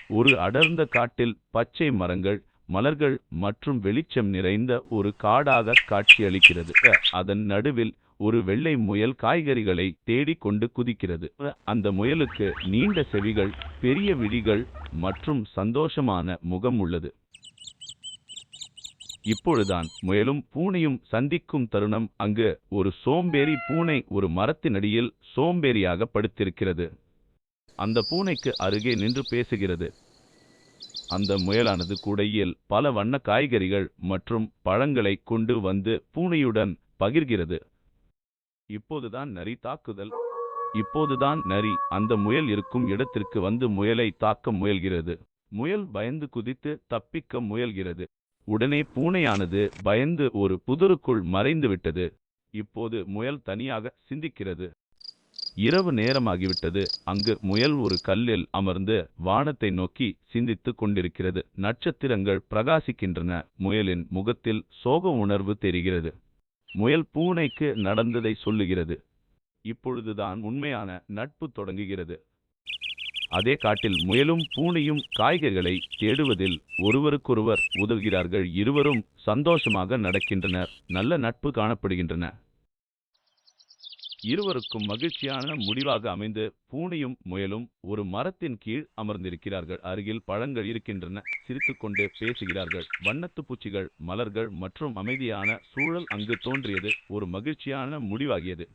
ஒரு அடர்ந்த காட்டில் பச்சை மரங்கள், மலர்கள் மற்றும் வெளிச்சம் நிறைந்த ஒரு காடாக காட்சியளிக்கிறது. அதன் நடுவில் ஒரு வெள்ளை முயல் காய்கறிகளை தேடிக் கொண்டு குதிக்கிறது. அந்த முயலுக்கு நீண்ட செவிகள், பெரிய விழிகள் மற்றும் சந்தோஷமான முகம் உள்ளது. இப்பொழுதுதான் முயலும் பூனையும் சந்திக்கும் தருணம். அங்கு ஒரு சோம்பேறி பூனை ஒரு மரத்தினடியில் சோம்பேறியாக படுத்திருக்கிறது. அந்த பூனைக்கு அருகே நின்று பேசுகிறது. அந்த முயலானது கூடையில் பல வண்ண காய்கறிகள் மற்றும் பழங்களை கொண்டு வந்து பூனையுடன் பகிர்கிறது. இப்போதுதான் நரி தாக்குதல். இப்போதுதான் நரி அந்த முயல் இருக்கும் இடத்திற்கு வந்து முயலை தாக்க முயல்கிறது. முயல் பயந்து குதித்து தப்பிக்க முயல்கிறது. உடனே பூனையானது பயந்து ஒரு புதருக்குள் மறைந்துவிட்டது. இப்போது முயல் தனியாக சிந்திக்கிறது. இரவு நேரமாகிவிட்டது. அங்கு முயல் ஒரு கல்லில் அமர்ந்து வானத்தை நோக்கி சிந்தித்துக் கொண்டிருக்கிறது. நட்சத்திரங்கள் பிரகாசிக்கின்றன. முயலின் முகத்தில் சோக உணர்வு தெரிகிறது. முயல் பூனைக்கு நடந்ததை சொல்லுகிறது. இப்பொழுதுதான் உண்மையான நட்பு தொடங்குகிறது. அதே காட்டில் முயலும் பூனையும் காய்கறிகளை தேடுவதில் ஒருவருக்கொருவர் உதவுகிறார்கள். இருவரும் சந்தோஷமாக நடக்கின்றனர். நல்ல நட்பு காணப்படுகின்றன. இருவருக்கும் மகிழ்ச்சியான முடிவாக அமைந்து பூனையும் முயலும் ஒரு மரத்தின் கீழ் அமர்ந்திருக்கிறார்கள். அருகில் பழங்கள் இருக்கின்றன. சிரித்துக்கொண்டே பேசுகிறார்கள். வண்ணத்துப் பூச்சிகள், மலர்கள் மற்றும் அமைதியான சூழல் அங்கு தோன்றியது. ஒரு மகிழ்ச்சியான முடிவாகியது.